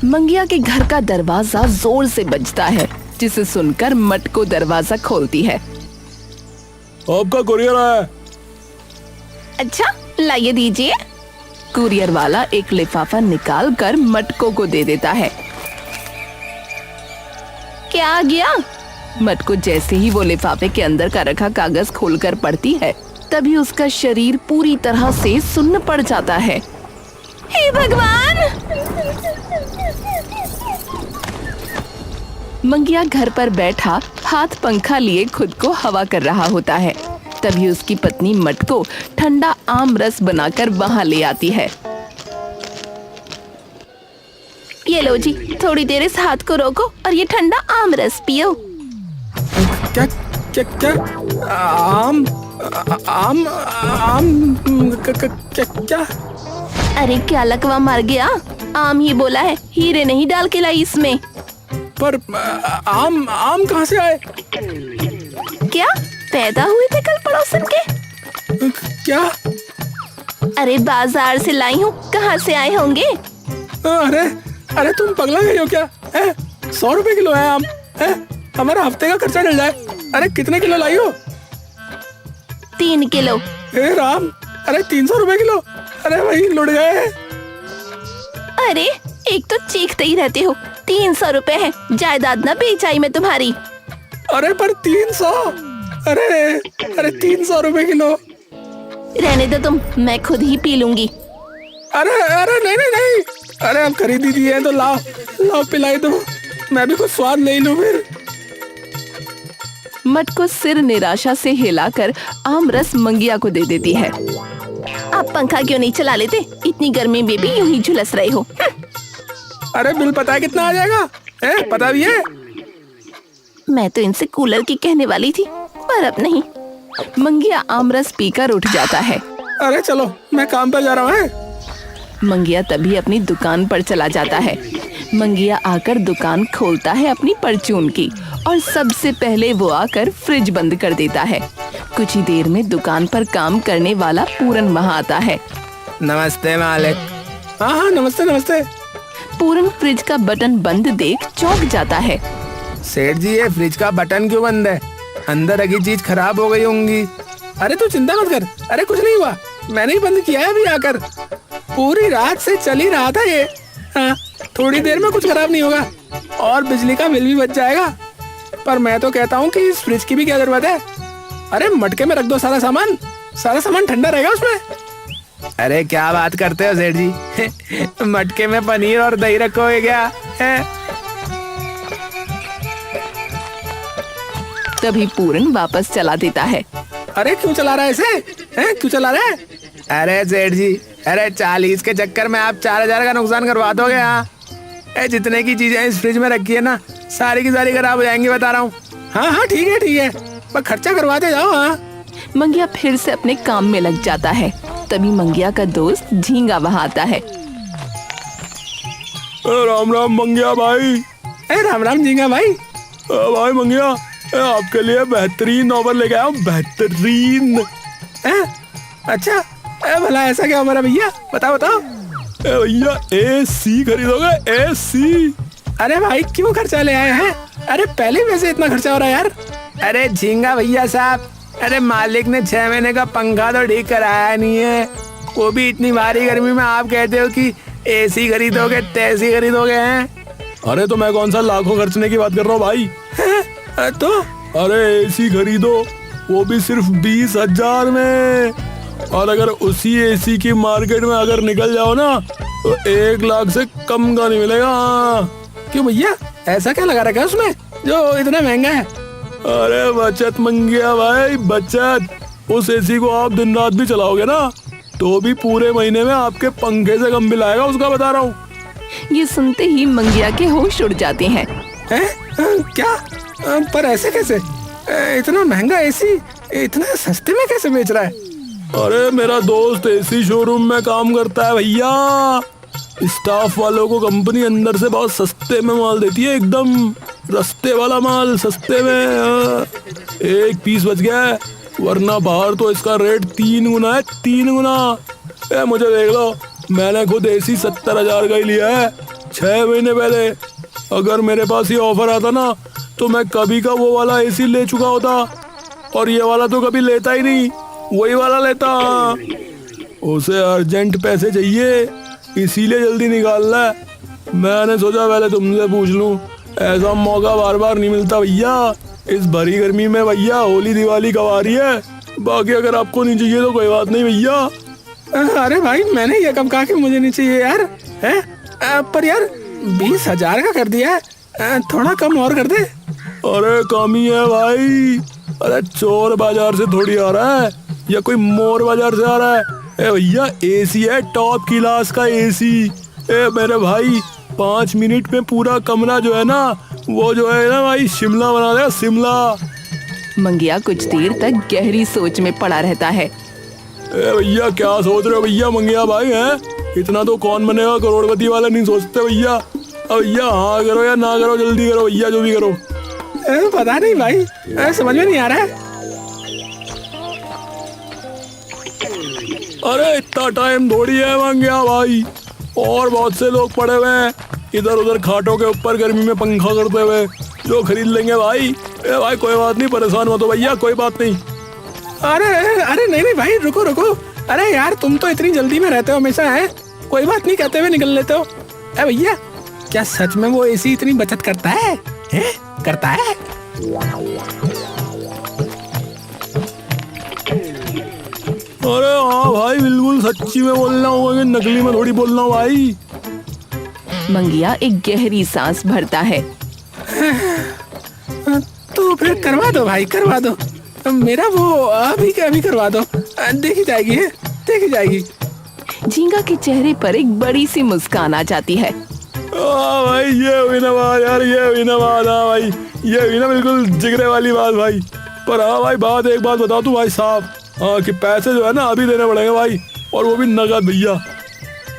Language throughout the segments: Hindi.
मंगिया के घर का दरवाजा जोर से बजता है, जिसे सुनकर मटको दरवाजा खोलती है। आपका कुरियर आया है। अच्छा, लाइए दीजिए। कुरियर वाला एक लिफाफा निकाल कर मटको को दे देता है। क्या आ गया? मटको जैसे ही वो लिफाफे के अंदर का रखा कागज खोलकर पढ़ती है, तभी उसका शरीर पूरी तरह से सुन्न पड़ जाता है। हे भगवान! मंगिया घर पर बैठा हाथ पंखा लिए खुद को हवा कर रहा होता है। तभी उसकी पत्नी मटको ठंडा आम रस बनाकर वहां ले आती है। ये लो जी, थोड़ी देर इस हाथ को रोको और ये ठंडा आम रस पियो। क्या क्या क्या? आम आम आम क्या क्या? अरे क्या लकवा मार गया? आम ही बोला है, हीरे नहीं डाल के लाई इसमें। पर आम आम कहाँ से आए? क्या पैदा हुए थे कल पड़ोसन के? क्या? अरे बाजार से लाई हूँ, कहाँ से आए होंगे? अरे अरे तुम पगला गई हो क्या? 100 रुपए किलो है आम। हमारा हफ्ते का खर्चा डल जाए। अरे कितने किलो लाई हो? 3 किलो। हे राम! अरे 300 रुपए किलो। अरे भाई लुट गए। अरे एक तो चीखते ही रहते हो। 300 रुपए है, जायदाद न बेचाई मैं तुम्हारी। अरे पर 300। अरे अरे 300 रुपए किलो। रहने दो तुम, मैं खुद ही पी लूंगी। अरे अरे नहीं नहीं नहीं। अरे अब खरीदी दी है तो लाओ लाओ पिलाई दो, मैं भी कुछ स्वाद ले लूं फिर। मटको सिर निराशा से हिलाकर आम रस मंगिया को दे देती है। आप पंखा क्यों नहीं चला लेते? इतनी गर्मी में भी यूं ही झुलस रहे हो। अरे बिल पता है कितना आ जाएगा? पता भी है? मैं तो इनसे कूलर की कहने वाली थी, पर अब नहीं। मंगिया आमरस पीकर उठ जाता है। अरे चलो मैं काम पर जा रहा हूँ। मंगिया तभी अपनी दुकान पर चला जाता है। मंगिया आकर दुकान खोलता है अपनी परचून की, और सबसे पहले वो आकर फ्रिज बंद कर देता है। कुछ ही देर में दुकान पर काम करने वाला पूरन वहाँ आता है। नमस्ते मालिक। हाँ नमस्ते नमस्ते। पूरन फ्रिज का बटन बंद देख चौंक जाता है। सेठ जी ये फ्रिज का बटन क्यों बंद है? अंदर रखी चीज खराब हो गई होंगी। अरे तू चिंता मत कर, अरे कुछ नहीं हुआ, मैंने ही बंद किया है अभी आकर। पूरी रात से चल ही रहा था ये। हाँ थोड़ी देर में कुछ खराब नहीं होगा और बिजली का बिल भी बच जाएगा। पर मैं तो कहता हूँ कि इस फ्रिज की भी क्या जरूरत है? अरे मटके में रख दो सारा सामान ठंडा रहेगा उसमें। अरे क्या बात करते हो सेठ जी? मटके में पनीर और दही रखोगे क्या है? तभी पूरन वापस चला देता है। अरे क्यों चला रहा है इसे? क्यों चला रहा है? अरे सेठ जी, अरे 40 के चक्कर में आप 4000 का नुकसान करवा दोगे। हाँ जितने की चीजें इस फ्रिज में रखी है ना, सारी की सारी खराब हो जाएंगी, बता रहा हूँ। हाँ ठीक है, पर खर्चा करवाते जाओ। हाँ मंगिया फिर से अपने काम में लग जाता है। तभी मंगिया का दोस्त झींगा वहाँ आता है। राम राम मंगिया भाई। राम राम झींगा भाई। भाई मंगिया, आपके लिए बेहतरीन ऑफर लेके आया हूँ, बेहतरीन। अच्छा भला ऐसा क्या हमारा भैया? बताओ भैया AC खरीदोगे? AC? अरे भाई क्यों खर्चा ले आए हैं? अरे पहले वैसे इतना खर्चा हो रहा है यार। अरे झींगा भैया साहब, अरे मालिक ने 6 महीने का पंखा तो ठीक कराया नहीं है, वो भी इतनी भारी गर्मी में। आप कहते हो कि AC खरीदोगे तैसी खरीदोगे हैं? अरे तो मैं कौन सा लाखों खर्चने की बात कर रहा हूँ भाई। तो अरे AC खरीदो, वो भी सिर्फ 20,000 में। और अगर उसी AC की मार्केट में अगर निकल जाओ ना तो 1 लाख से कम का नहीं मिलेगा। क्यों भैया, ऐसा क्या लगा रखा है उसमें जो इतना महंगा है? अरे बचत मंगिया भाई, बचत। उस AC को आप दिन रात भी चलाओगे ना तो भी पूरे महीने में आपके पंखे से कम बिल आएगा उसका, बता रहा हूँ। ये सुनते ही मंगिया के होश उड़ जाते हैं। क्या? पर ऐसे कैसे? इतना महंगा AC इतना सस्ते में कैसे बेच रहा है? अरे मेरा दोस्त AC शोरूम में काम करता है भैया। स्टाफ वालों को कंपनी अंदर से बहुत सस्ते में माल देती है, एकदम सस्ते वाला माल, सस्ते में। 1 पीस बच गया है, वरना बाहर तो इसका रेट 3 गुना है, 3 गुना। मुझे देख लो, मैंने खुद AC 70,000 का ही लिया है। 6 महीने पहले अगर मेरे पास ये ऑफर आता ना तो मैं कभी का वो वाला एसी ले चुका होता, और ये वाला तो कभी लेता ही नहीं, वही वाला लेता। उसे अर्जेंट पैसे चाहिए, इसीलिए जल्दी निकालना है। मैंने सोचा पहले तुमसे पूछ लूं, ऐसा मौका बार बार नहीं मिलता भैया। इस भरी गर्मी में भैया होली दिवाली कब आ रही है? बाकी अगर आपको नहीं चाहिए तो कोई बात नहीं भैया। अरे भाई मैंने ये कब कहा कि मुझे नहीं चाहिए यार, है? पर यार 20,000 का कर दिया है, थोड़ा कम और कर दे। अरे कम ही है भाई। अरे चोर बाजार से थोड़ी आ रहा है या कोई मोर बाजार से आ रहा है। ए भैया एसी है, टॉप क्लास का एसी। ए मेरे भाई 5 मिनट में पूरा कमरा जो है ना, वो जो है ना भाई शिमला बना देगा, शिमला। मंगिया कुछ देर तक गहरी सोच में पड़ा रहता है। ए भैया क्या सोच रहे हो भैया मंगिया भाई? हैं इतना तो कौन बनेगा करोड़पति वाला नहीं सोचते भैया। अब भैया हाँ करो या ना करो, जल्दी करो भैया, जो भी करो। पता नहीं भाई, समझ में नहीं आ रहा है। अरे इतना टाइम थोड़ी है मंगिया भाई, और बहुत से लोग पड़े हुए हैं इधर उधर खाटों के ऊपर गर्मी में पंखा करते हुए, जो खरीद लेंगे भाई। ए भाई कोई बात नहीं, परेशान मत हो भैया, कोई बात नहीं। अरे अरे नहीं नहीं भाई, रुको रुको। अरे यार तुम तो इतनी जल्दी में रहते हो हमेशा, है? कोई बात नहीं कहते हुए निकल लेते हो। अरे भैया क्या सच में वो एसी इतनी बचत करता है? करता है? अरे हाँ भाई बिल्कुल सच्ची में बोलना होगा, नकली में थोड़ी बोलना हो भाई। मंगिया एक गहरी सांस भरता है। तो फिर करवा दो भाई, करवा दो। मेरा वो अभी के अभी करवा दो, देखी जाएगी, है? देखी जाएगी। झींगा के चेहरे पर एक बड़ी सी मुस्कान आ जाती है। भाई ये हुई ना बात यार, ये हुई ना बात। हाँ भाई ये हुई ना बिल्कुल जिगरे वाली बात भाई। पर हाँ भाई बात एक बात बता तू भाई साहब, हाँ कि पैसे जो है ना अभी देने पड़ेंगे भाई, और वो भी नगद भैया।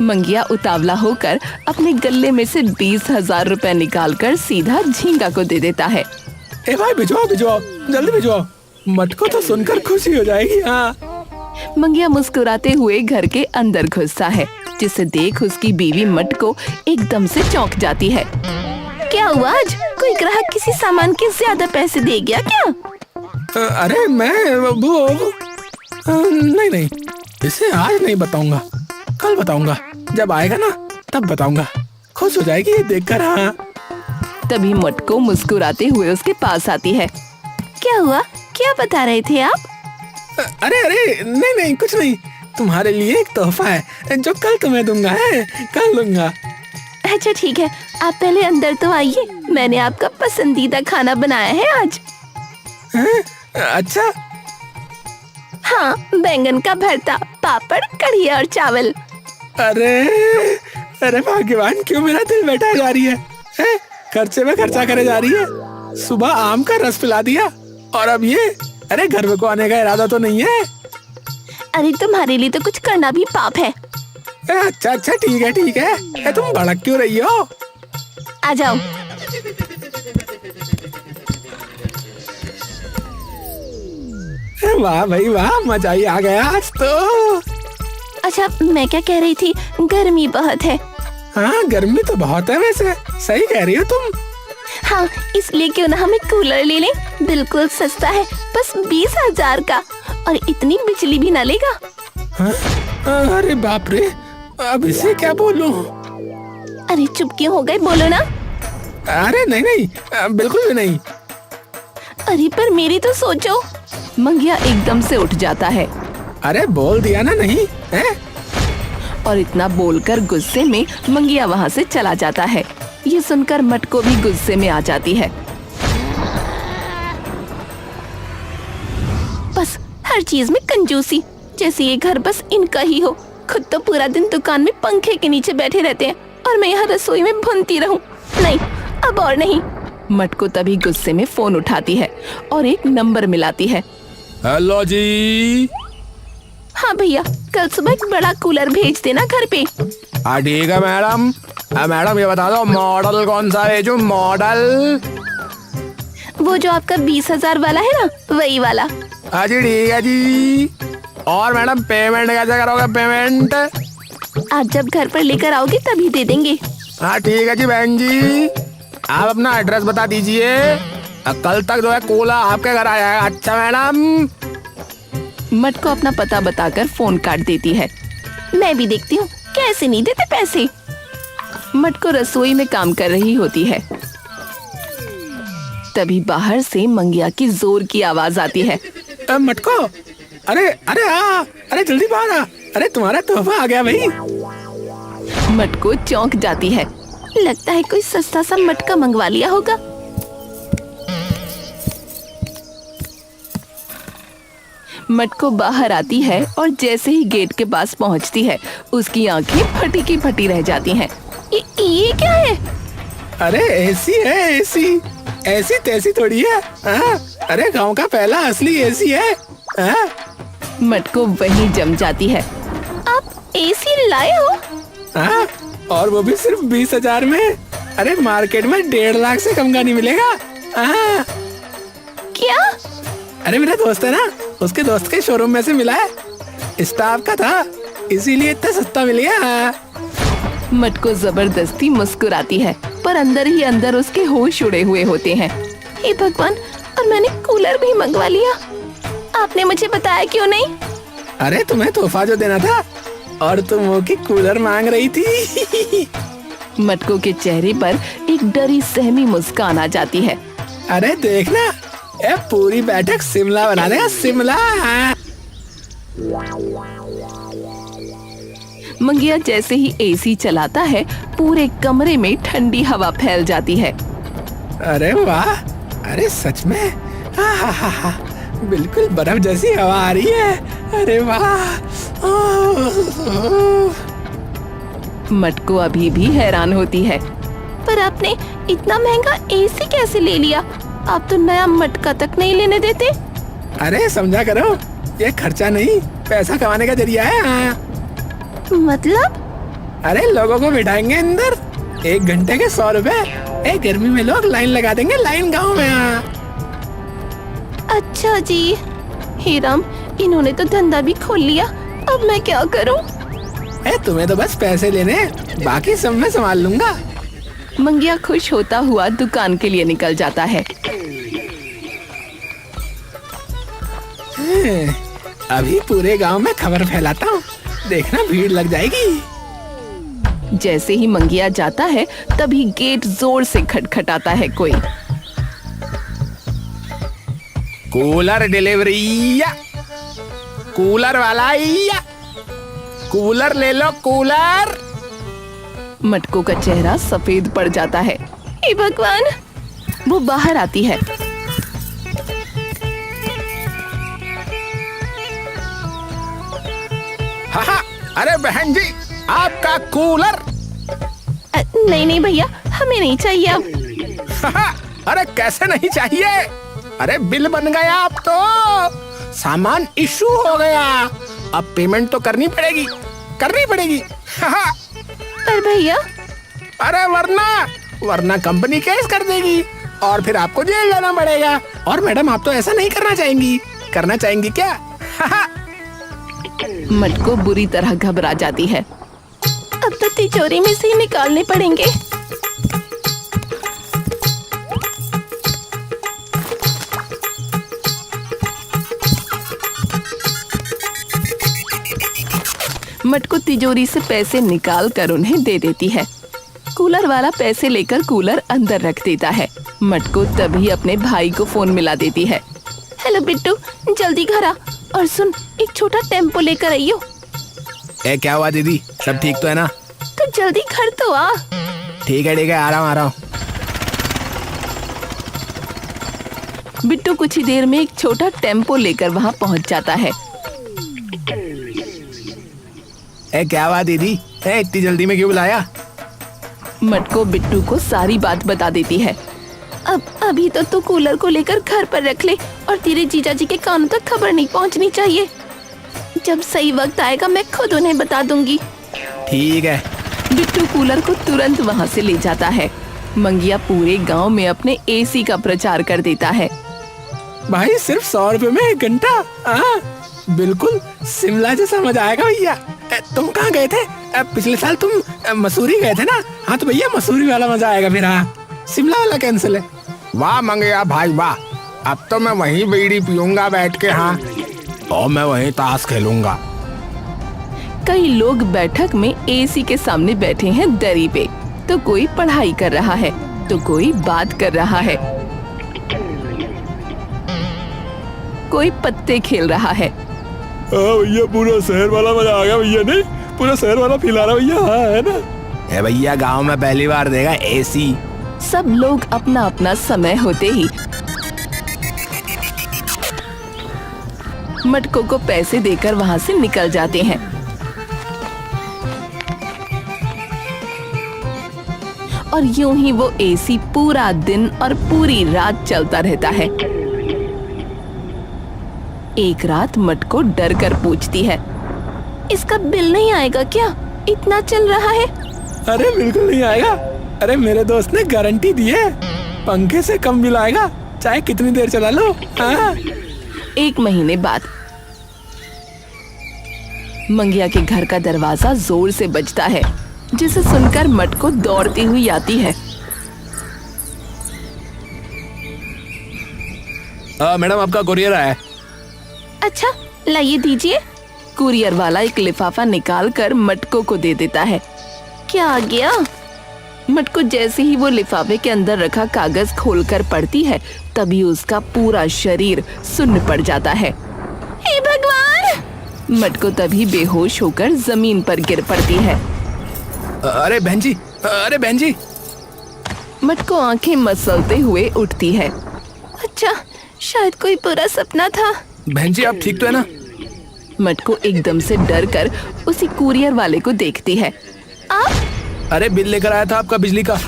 मंगिया उतावला होकर अपने गले में से 20,000 रुपए निकालकर सीधा झींगा को दे देता है। ए भाई भिजवाओ भिजवाओ, जल्दी भिजवाओ, मटको तो सुनकर खुशी हो जाएगी। हाँ मंगिया मुस्कुराते हुए घर के अंदर घुसता है, जिसे देख उसकी बीवी मटको एकदम से चौंक जाती है। क्या हुआ, आज कोई ग्राहक किसी सामान के ज्यादा पैसे दे गया क्या? अरे मैं वो नहीं नहीं, इसे आज नहीं बताऊंगा, कल बताऊंगा। जब आएगा ना तब बताऊंगा, खुश हो जाएगी ये देखकर। हाँ तभी मटको मुस्कुराते हुए उसके पास आती है। क्या हुआ, क्या बता रहे थे आप? अरे अरे नहीं नहीं कुछ नहीं, तुम्हारे लिए एक तोहफा है जो कल तुम्हें दूंगा, है? कल दूंगा। अच्छा ठीक है, आप पहले अंदर तो आइए, मैंने आपका पसंदीदा खाना बनाया है आज। अच्छा हाँ, बैंगन का भरता, पापड़, कढ़ी और चावल। अरे अरे भाग्यवान, क्यों मेरा दिल बैठा जा रही है? खर्चे में खर्चा करे जा रही है। सुबह आम का रस पिला दिया और अब ये। अरे घर में को आने का इरादा तो नहीं है? अरे तुम्हारे लिए तो कुछ करना भी पाप है। अच्छा अच्छा ठीक है ठीक है, तुम भड़क क्यों रही हो? आ जाओ। वाह भाई वाह, मजा ही आ गया आज तो। अच्छा मैं क्या कह रही थी, गर्मी बहुत है। हाँ गर्मी तो बहुत है वैसे, सही कह रही हो तुम। हाँ इसलिए क्यों ना हम एक कूलर ले लें, बिल्कुल सस्ता है, बस 20,000 का, और इतनी बिजली भी ना लेगा। हाँ? अरे बाप रे, अब इसे क्या बोलूं? अरे चुप क्यों हो गए, बोलो ना। अरे नहीं नहीं, बिल्कुल भी नहीं। अरे पर मेरी तो सोचो। मंगिया एकदम से उठ जाता है। अरे बोल दिया ना नहीं है? और इतना बोलकर गुस्से में मंगिया वहाँ से चला जाता है। ये सुनकर मटको भी गुस्से में आ जाती है। बस हर चीज में कंजूसी, जैसे ये घर बस इनका ही हो। खुद तो पूरा दिन दुकान में पंखे के नीचे बैठे रहते हैं और मैं यहाँ रसोई में भुनती रहूं। नहीं, अब और नहीं। मटको तभी गुस्से में फोन उठाती है और एक नंबर मिलाती है। हेलो जी। हाँ भैया, कल सुबह एक बड़ा कूलर भेज देना घर पे। हाँ ठीक है मैडम। मैडम ये बता दो मॉडल कौन सा है? जो मॉडल वो जो आपका 20,000 वाला है ना, वही वाला। हाँ जी ठीक है जी। और मैडम पेमेंट कैसे करोगे? पेमेंट आप जब घर पर लेकर आओगे तभी दे देंगे। हाँ ठीक है जी बहन जी, आप अपना एड्रेस बता दीजिए, कल तक जो है कूलर आपके घर आ जाएगा। अच्छा मैडम। मटको अपना पता बताकर फोन काट देती है। मैं भी देखती हूँ कैसे नहीं देते पैसे। मटको रसोई में काम कर रही होती है। तभी बाहर से मंगिया की जोर की आवाज आती है। मटको, अरे अरे अरे जल्दी बाहर आ, अरे तुम्हारा तोहफा आ गया भाई। मटको चौंक जाती है। लगता है कोई सस्ता सा मटका मंगवा लिया होगा। मटको बाहर आती है और जैसे ही गेट के पास पहुंचती है उसकी आंखें फटी की फटी रह जाती हैं। ये क्या है? अरे एसी है, एसी। ऐसी तैसी थोड़ी है। अरे गांव का पहला असली एसी है। मटको वहीं जम जाती है। आप एसी लाए हो? और वो भी सिर्फ 20,000 में। अरे मार्केट में 1.5 लाख से कम का नहीं मिलेगा। क्या? अरे मेरा दोस्त है ना, उसके दोस्त के शोरूम में से मिला है, स्टाफ का था, इसीलिए इतना सस्ता मिल गया। मटको जबरदस्ती मुस्कुराती है पर अंदर ही अंदर उसके होश उड़े हुए होते हैं। हे भगवान, और मैंने कूलर भी मंगवा लिया। आपने मुझे बताया क्यों नहीं? अरे तुम्हें तोहफा जो देना था और तुम वो की कूलर मांग रही थी। मटको के चेहरे पर एक डरी सहमी मुस्कान आ जाती है। अरे देखना, ये पूरी बैठक शिमला बना देगा, शिमला। मंगिया जैसे ही एसी चलाता है पूरे कमरे में ठंडी हवा फैल जाती है। अरे वाह, अरे सच में बिल्कुल बर्फ जैसी हवा आ रही है। अरे वाह। मटको अभी भी हैरान होती है। पर आपने इतना महंगा एसी कैसे ले लिया? आप तो नया मटका तक नहीं लेने देते। अरे समझा करो, ये खर्चा नहीं, पैसा कमाने का जरिया है। मतलब? अरे लोगों को बिठाएंगे अंदर, 1 घंटे के 100 रुपए। गर्मी में लोग लाइन लगा देंगे, लाइन गाँव में। अच्छा जी। हे राम, इन्होंने तो धंधा भी खोल लिया। अब मैं क्या करूं? तुम्हें तो बस पैसे लेने, बाकी सब मैं संभाल लूंगा। मंगिया खुश होता हुआ दुकान के लिए निकल जाता है। अभी पूरे गांव में खबर फैलाता हूँ, देखना भीड़ लग जाएगी। जैसे ही मंगिया जाता है तभी गेट जोर से खटखटाता है कोई। कूलर डिलीवरी, कूलर वाला, कूलर ले लो, कूलर। मटको का चेहरा सफेद पड़ जाता है। हे भगवान! वो बाहर आती है। हाँ, अरे बहन जी, आपका कूलर। नहीं भैया, हमें नहीं चाहिए अब। अरे कैसे नहीं चाहिए? अरे बिल बन गया, अब तो सामान इशू हो गया, अब पेमेंट तो करनी पड़ेगी, करनी पड़ेगी। पर भैया। अरे वरना कंपनी केस कर देगी और फिर आपको जेल जाना पड़ेगा। और मैडम, आप तो ऐसा नहीं करना चाहेंगी क्या? मटको बुरी तरह घबरा जाती है। अब तो तिजोरी में से ही निकालने पड़ेंगे। मटको तिजोरी से पैसे निकाल कर उन्हें दे देती है। कूलर वाला पैसे लेकर कूलर अंदर रख देता है। मटको तभी अपने भाई को फोन मिला देती है। हेलो बिट्टू, जल्दी घर आ और सुन, एक छोटा टेम्पो लेकर आइयो। क्या हुआ दीदी, सब ठीक तो है ना? तो जल्दी घर तो आ। ठीक है, आ रहा हूँ। बिट्टू कुछ ही देर में एक छोटा टेम्पो लेकर वहाँ पहुँच जाता है। क्या हुआ दीदी, इतनी जल्दी में क्यों बुलाया? मटको बिट्टू को सारी बात बता देती है। अब अभी तो तू कूलर को लेकर घर पर रख ले और तेरे जीजा जी के कानों तक खबर नहीं पहुंचनी चाहिए। जब सही वक्त आएगा मैं खुद उन्हें बता दूंगी। ठीक है। बिट्टू कूलर को तुरंत वहां से ले जाता है। मंगिया पूरे गांव में अपने एसी का प्रचार कर देता है। भाई सिर्फ 100 रुपए में 1 घंटा। हाँ बिल्कुल शिमला जैसा मजा आएगा भैया। तुम कहाँ गए थे? पिछले साल तुम मसूरी गए थे ना? हाँ तो भैया मसूरी वाला मजा आएगा फिर। हाँ शिमला वाला कैंसिल है। वाह मंगया भाई वाह, अब तो मैं वहीं बीड़ी पीऊंगा बैठ के। हाँ और मैं वहीं ताश खेलूंगा। कई लोग बैठक में एसी के सामने बैठे हैं दरी पे। तो कोई पढ़ाई कर रहा है तो कोई बात कर रहा है, कोई पत्ते खेल रहा है। भैया पूरा शहर वाला मजा आ गया भैया। नहीं पूरा शहर वाला फील आ रहा भैया। हाँ है ना भैया, गांव में पहली बार देगा एसी। सब लोग अपना अपना समय होते ही मटको को पैसे देकर वहाँ से निकल जाते हैं। और यूं ही वो एसी पूरा दिन और पूरी रात चलता रहता है। एक रात मटको डर कर पूछती है, इसका बिल नहीं आएगा क्या? इतना चल रहा है। अरे बिल्कुल नहीं आएगा। अरे मेरे दोस्त ने गारंटी दी है, पंखे से कम बिल आएगा चाहे कितनी देर चला लो। हाँ। 1 महीने बाद मंगिया के घर का दरवाजा जोर से बजता है, जिसे सुनकर मटको दौड़ती हुई आती है। मैडम आपका कुरियर आया है। अच्छा लाइए दीजिए। कुरियर वाला एक लिफाफा निकाल कर मटको को दे देता है। क्या आ गया? मटको जैसे ही वो लिफाफे के अंदर रखा कागज खोलकर पढ़ती है, तभी उसका पूरा शरीर सुन्न पड़ जाता है। हे भगवान! मटको तभी बेहोश होकर जमीन पर गिर पड़ती है। अरे बहन जी, अरे बहन जी। मटको आंखें मसलते हुए उठती है। अच्छा शायद कोई बुरा सपना था। बहन जी आप ठीक तो है ना? मटको एकदम से डर कर उसी कुरियर वाले को देखती है। आप? अरे बिल लेकर आया था आपका बिजली का।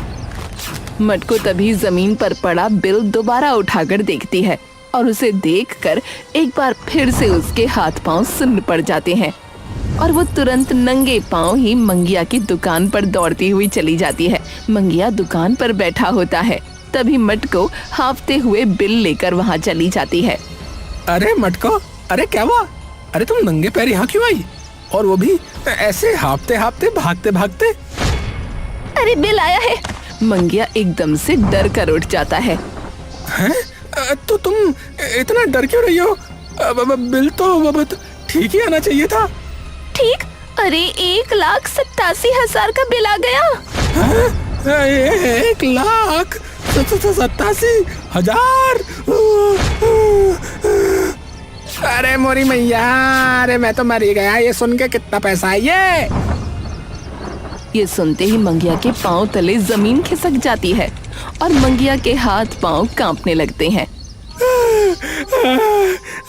मटको तभी जमीन पर पड़ा बिल दोबारा उठाकर देखती है और उसे देखकर एक बार फिर से उसके हाथ पांव सुन्न पड़ जाते हैं और वो तुरंत नंगे पांव ही मंगिया की दुकान पर दौड़ती हुई चली जाती है। मंगिया दुकान पर बैठा होता है, तभी मटको हांफते हुए बिल लेकर वहाँ चली जाती है। अरे मटको, अरे क्या हुआ? अरे तुम नंगे पैर यहाँ क्यों आई? और वो भी ऐसे हांफते हांफते भागते भागते। अरे बिल आया है। मंगिया एकदम से डर कर उठ जाता है। हैं? तो तुम इतना डर क्यों रही हो? बिल तो ठीक ही आना चाहिए था। ठीक? अरे 1,87,000 का बिल आ गया। 1,87,000। अरे मोरी मैया, अरे मैं तो मर ही गया। ये सुन के कितना पैसा है ये सुनते ही मंगिया के पांव तले जमीन खिसक जाती है और मंगिया के हाथ पांव कांपने लगते हैं।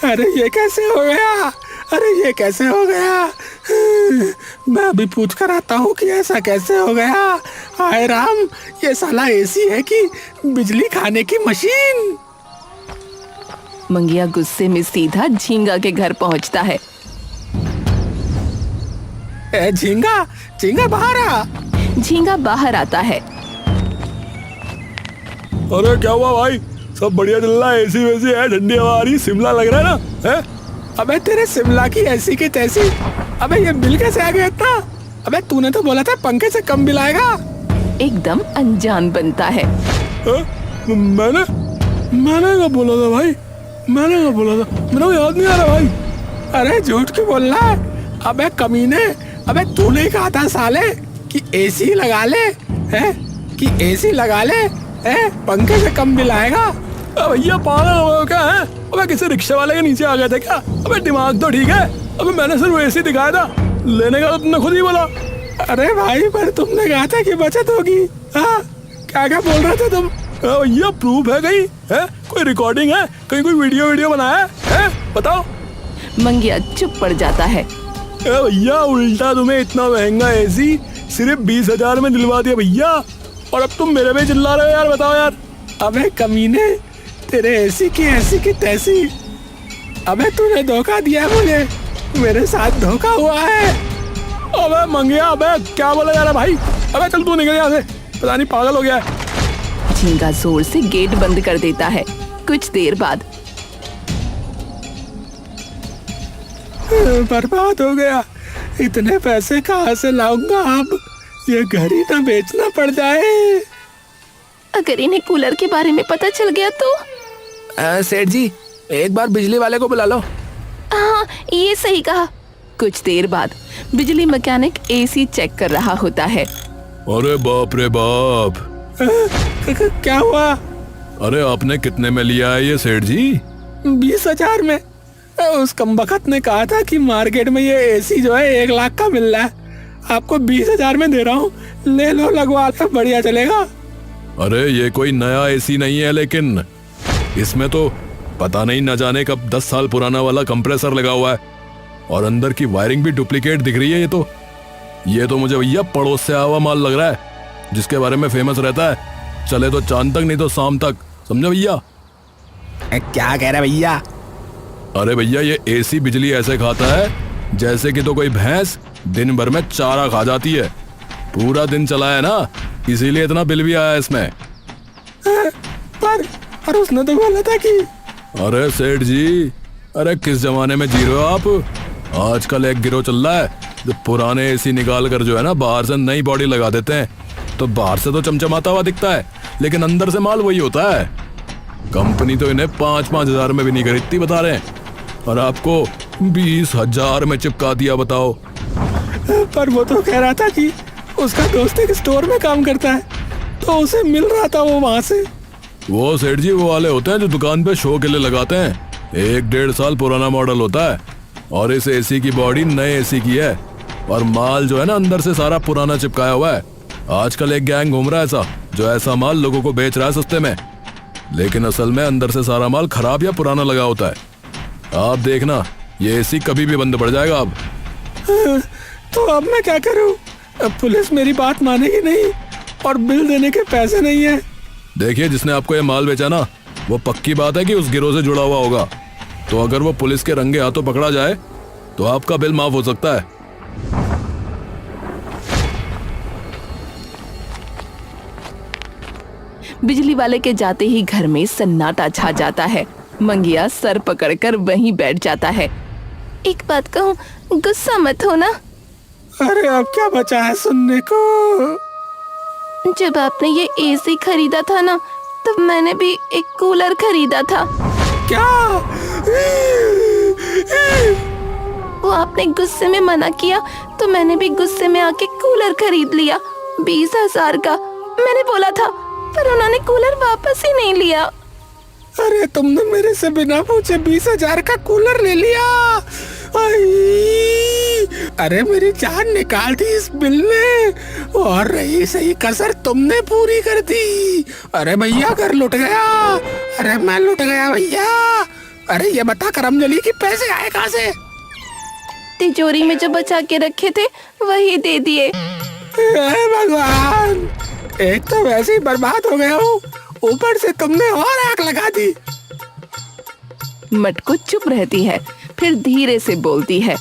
अरे ये कैसे हो गया? अरे ये कैसे हो गया? मैं अभी पूछ कर आता हूँ कि ऐसा कैसे हो गया। हाय राम, ये साला एसी है कि बिजली खाने की मशीन। मंगिया गुस्से में सीधा झींगा के घर पहुँचता है। झींगा, झींगा बाहर आ। झींगा बाहर आता है। अरे क्या हुआ भाई? सब बढ़िया चल रहा है, एसी वैसी है, ठंडी हवा आ रही, शिमला लग रहा है ना? है? अबे तेरे शिमला की ऐसी की तैसी। अबे ये बिल कैसे आ गया इतना? अबे तूने तो बोला था पंखे से कम बिल आएगा। एकदम अनजान बनता है। मैंने क्या बोला था भाई? मैंने क्या बोला था? मेरे को याद नहीं आ रहा भाई। अरे झूठ क्यों बोल रहा है? अबे कमीने, अबे तूने कहा था साले कि एसी लगा ले, है? कि एसी लगा ले, है? पंखे से कम बिल आएगा। भैया पागल हो गए क्या है? अबे किसी रिक्शा वाले के नीचे आ गए थे क्या? अबे दिमाग तो ठीक है। अबे मैंने सिर्फ एसी दिखाया था, लेने का तो तुमने खुद ही बोला। अरे भाई पर तुमने कहा था कि बचत होगी। हाँ क्या क्या बोल रहे थे तुम? भैया प्रूफ है कहीं? है कोई रिकॉर्डिंग है? कहीं कोई वीडियो बनाया है? बताओ। मंगिया चुप पड़ जाता है। भैया उल्टा तुम्हें इतना महंगा एसी सिर्फ 20,000 में दिलवा दिया भैया, और अब तुम मेरे पे चिल्ला रहे हो यार। बताओ यार। अबे कमीने, तेरे ऐसी की तैसी। अबे तूने धोखा दिया मुझे, मेरे साथ धोखा हुआ है। अबे मंगिया, अबे क्या बोला जा रहा भाई? अबे चल तू निकल यहाँ से, पता नहीं पागल हो गया है। झींगा जोर से गेट बंद कर देता है। कुछ देर बाद बर्बाद हो गया। इतने पैसे कहाँ से लाऊंगा अब? ये घर ही ना बेचना पड़ जाए। अगर इन्हें कूलर के बारे में पता चल गया तो? सेठ जी, एक बार बिजली वाले को बुला लो। हाँ, ये सही कहा। कुछ देर बाद बिजली मैकेनिक एसी चेक कर रहा होता है। अरे बाप रे बाप, क्या हुआ? अरे आपने कितने में लिया है ये सेठ जी? 20,000 में। उस कमबख्त ने कहा था कि मार्केट में ये एसी जो है 1 लाख का मिल रहा है। आपको 20,000 में दे रहा हूँ, ले लो, लगवा लो, बढ़िया चलेगा। अरे ये कोई नया एसी नहीं है, लेकिन इसमें तो पता नहीं न जाने कब 10 साल पुराना वाला कंप्रेसर लगा हुआ है और अंदर की वायरिंग भी डुप्लीकेट दिख रही है। ये तो मुझे भैया पड़ोस से आया हुआ माल लग रहा है, जिसके बारे में फेमस रहता है, चले तो चांद तक नहीं तो शाम तक, समझे भैया? क्या कह रहे भैया? अरे भैया, ये एसी बिजली ऐसे खाता है जैसे कि तो कोई भैंस दिन भर में चारा खा जाती है। पूरा दिन चला है ना, इसीलिए इतना बिल भी आया इसमें। पर उसने तो बोला था कि... अरे सेठ जी, अरे किस जमाने में जी रहे हो आप? आजकल एक गिरोह चल रहा है जो पुराने एसी निकाल कर जो है ना बाहर से नई बॉडी लगा देते हैं, तो बाहर से तो चमचमाता हुआ दिखता है, लेकिन अंदर से माल वही होता है। कंपनी तो इन्हें 5-5 हजार में भी नहीं खरीदती बता रहे हैं, और आपको 20,000 में चिपका दिया, बताओ। पर वो तो कह रहा था कि उसका दोस्त एक स्टोर में काम करता है, तो उसे मिल रहा था वो वहां से। वो सेठ जी वो वाले होते हैं जो दुकान पे शो के लिए लगाते हैं। 1-1.5 साल पुराना मॉडल होता है, और इस एसी की बॉडी नए एसी की है, और माल जो है ना अंदर से सारा पुराना चिपकाया हुआ है। आजकल एक गैंग घूम रहा है जो ऐसा माल लोगों को बेच रहा है सस्ते में, लेकिन असल में अंदर से सारा माल खराब या पुराना लगा होता है। आप देखना, ये एसी कभी भी बंद पड़ जाएगा अब। तो अब मैं क्या करूं? अब पुलिस मेरी बात मानेगी नहीं, और बिल देने के पैसे नहीं है। देखिए, जिसने आपको ये माल बेचा ना, वो पक्की बात है कि उस गिरोह से जुड़ा हुआ होगा, तो अगर वो पुलिस के रंगे हाथों पकड़ा जाए तो आपका बिल माफ हो सकता है। बिजली वाले के जाते ही घर में सन्नाटा छा जाता है। मंगिया सर पकड़कर वहीं बैठ जाता है। एक बात कहूँ, गुस्सा मत हो ना। अरे अब क्या बचा है सुनने को? जब आपने ये एसी खरीदा था ना, तब मैंने भी एक कूलर खरीदा था। क्या? वो आपने गुस्से में मना किया, तो मैंने भी गुस्से में आके कूलर खरीद लिया 20,000 का। मैंने बोला था, पर उन्होंने कूलर वापस ही नहीं लिया। अरे तुमने मेरे से बिना पूछे 20,000 का कूलर ले लिया। अरे मेरी जान निकाल दी इस बिल ने, और रही सही कसर तुमने पूरी कर दी। अरे भैया घर लुट गया। अरे मैं लुट गया भैया। अरे ये बता करमजली की पैसे आए कहाँ से? तिजोरी में जो बचा के रखे थे वही दे दिए। भगवान, एक तो वैसे ही बर्बाद हो गया हूँ, ऊपर से तुमने और आग लगा दी। मटकू चुप रहती है, फिर धीरे से बोलती है,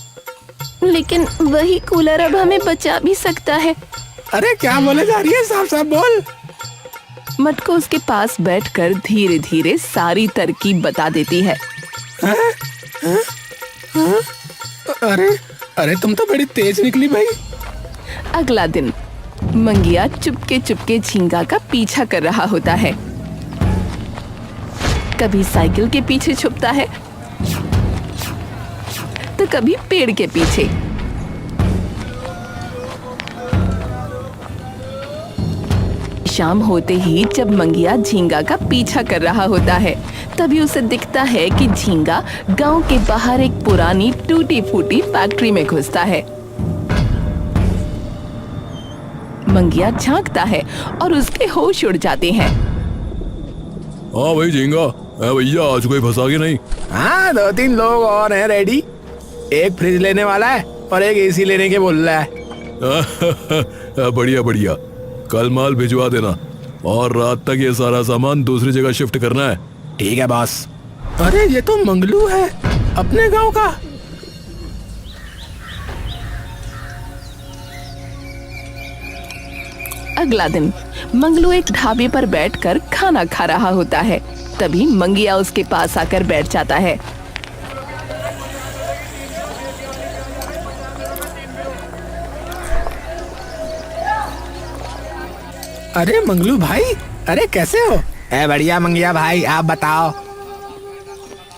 लेकिन वही कूलर अब हमें बचा भी सकता है। अरे क्या बोले जा रही है? साफ साफ बोल। मटकू उसके पास बैठकर धीरे धीरे सारी तरकीब बता देती है। अरे तुम तो बड़ी तेज निकली भाई। अगला दिन मंगिया चुपके चुपके झींगा का पीछा कर रहा होता है। कभी साइकिल के पीछे छुपता है, तो कभी पेड़ के पीछे। शाम होते ही जब मंगिया झींगा का पीछा कर रहा होता है, तभी उसे दिखता है कि झींगा गांव के बाहर एक पुरानी टूटी फूटी फैक्ट्री में घुसता है। मंगिया झांकता है और उसके होश उड़ जाते हैं। हाँ भाई झींगा, भैया आज कोई फंसा के नहीं? हाँ, 2-3 लोग और हैं रेडी। एक फ्रिज लेने वाला है और एक एसी लेने के बोल रहा है। बढ़िया बढ़िया, कल माल भिजवा देना, और रात तक ये सारा सामान दूसरी जगह शिफ्ट करना है। ठीक है बॉस। अरे ये तो मंगलू है, अपने गांव का। अगला दिन मंगलू एक ढाबे पर बैठकर खाना खा रहा होता है। तभी मंगिया उसके पास आकर बैठ जाता है। अरे मंगलू भाई, अरे कैसे हो? बढ़िया मंगिया भाई, आप बताओ।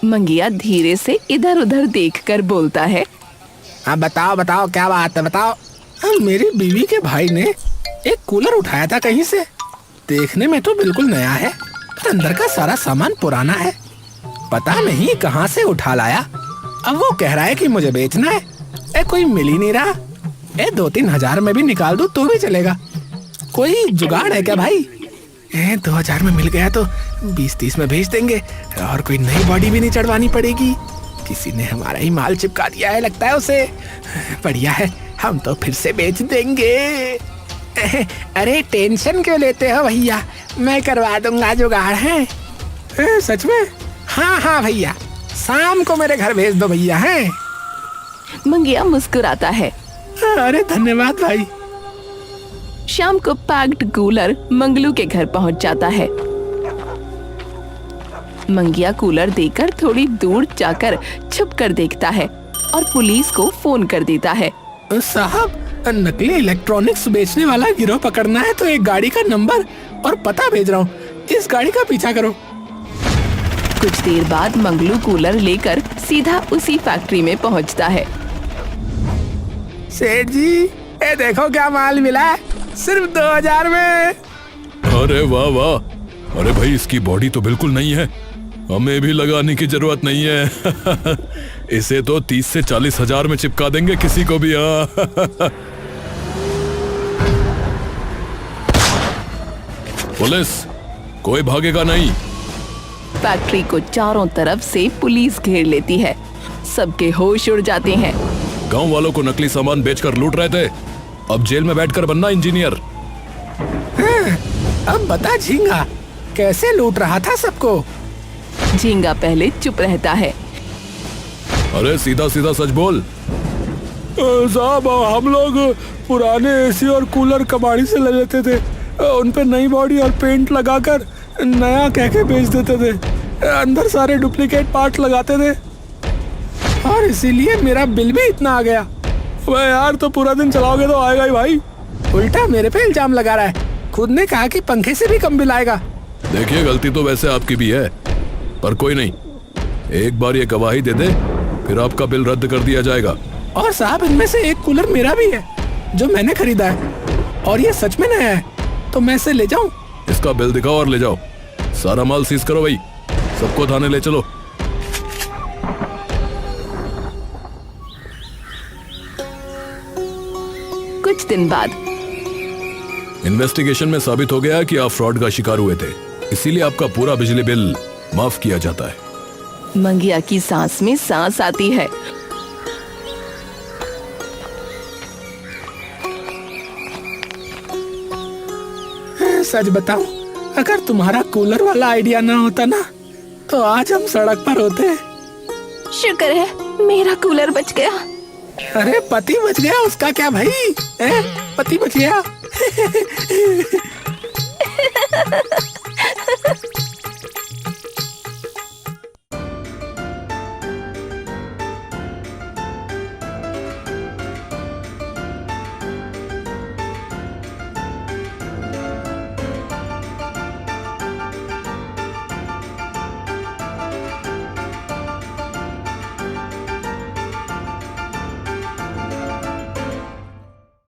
मंगिया धीरे से इधर उधर देखकर बोलता है। आप बताओ बताओ, क्या बात है बताओ। मेरी बीवी के भाई ने एक कूलर उठाया था कहीं से। देखने में तो बिल्कुल नया है, पर अंदर का सारा सामान पुराना है। पता नहीं कहाँ से उठा लाया। अब वो कह रहा है कि मुझे बेचना है। कोई मिल ही नहीं रहा। 2-3 हजार में भी निकाल दूं तो भी चलेगा। कोई जुगाड़ है क्या भाई? 2,000 में मिल गया तो 20-30 में भेज देंगे और कोई नई बॉडी भी नहीं चढ़वानी पड़ेगी। किसी ने हमारा ही माल चिपका दिया है लगता है उसे। बढ़िया है, हम तो फिर से बेच देंगे। अरे टेंशन क्यों लेते हो भैया, मैं करवा दूंगा जुगाड़ है। सच में? हाँ हाँ भैया, शाम को मेरे घर भेज दो भैया। है मंगिया मुस्कुराता है। अरे धन्यवाद भाई। शाम को पैक्ड कूलर मंगलू के घर पहुंच जाता है। मंगिया कूलर देखकर थोड़ी दूर जाकर छुप कर देखता है और पुलिस को फोन कर देता है। साहब, नकली इलेक्ट्रॉनिक्स बेचने वाला गिरोह पकड़ना है तो एक गाड़ी का नंबर और पता भेज रहा हूँ, इस गाड़ी का पीछा करो। कुछ देर बाद मंगलू कूलर लेकर सीधा उसी फैक्ट्री में पहुंचता है। सेठ जी, ये देखो क्या माल मिला है, सिर्फ 2,000 में। अरे वाह वाह, अरे भाई इसकी बॉडी तो बिल्कुल नहीं है, हमें भी लगाने की जरूरत नहीं है। इसे तो 30 से 40 हजार में चिपका देंगे किसी को भी। पुलिस, कोई भागेगा नहीं। फैक्ट्री को चारों तरफ से पुलिस घेर लेती है। सबके होश उड़ जाते हैं। गांव वालों को नकली सामान बेचकर लूट रहे थे, अब जेल में बैठकर बनना इंजीनियर। अब बता झींगा, कैसे लूट रहा था सबको? झींगा पहले चुप रहता है। अरे सीधा सीधा सच बोल। साहब, हम लोग पुराने एसी और कूलर कबाड़ी से ले लेते थे, उन पे नई बॉडी और पेंट लगाकर नया कह के बेच देते थे। अंदर सारे डुप्लीकेट पार्ट लगाते थे और इसीलिए मेरा बिल भी इतना आ गया। अबे यार, तो पूरा दिन चलाओगे तो आएगा ही भाई। उल्टा मेरे पे इल्जाम लगा रहा है। खुद ने कहा कि पंखे से भी कम बिल आएगा। देखिए, गलती तो वैसे आपकी भी है, पर कोई नहीं, एक बार ये गवाही दे दे, फिर आपका बिल रद्द कर दिया जाएगा। और साहब, इनमें से एक कूलर मेरा भी है जो मैंने खरीदा है और ये सच में नया है, तो मैं इसे ले जाऊं? इसका बिल दिखाओ और ले जाओ। सारा माल सीज करो भाई, सबको थाने ले चलो। कुछ दिन बाद इन्वेस्टिगेशन में साबित हो गया कि आप फ्रॉड का शिकार हुए थे, इसीलिए आपका पूरा बिजली बिल माफ किया जाता है। मंगिया की सांस में सांस आती है। सच बताऊं, अगर तुम्हारा कूलर वाला आइडिया ना होता ना, तो आज हम सड़क पर होते। शुक्र है मेरा कूलर बच गया। अरे पति बच गया, उसका क्या भाई? पति बच गया।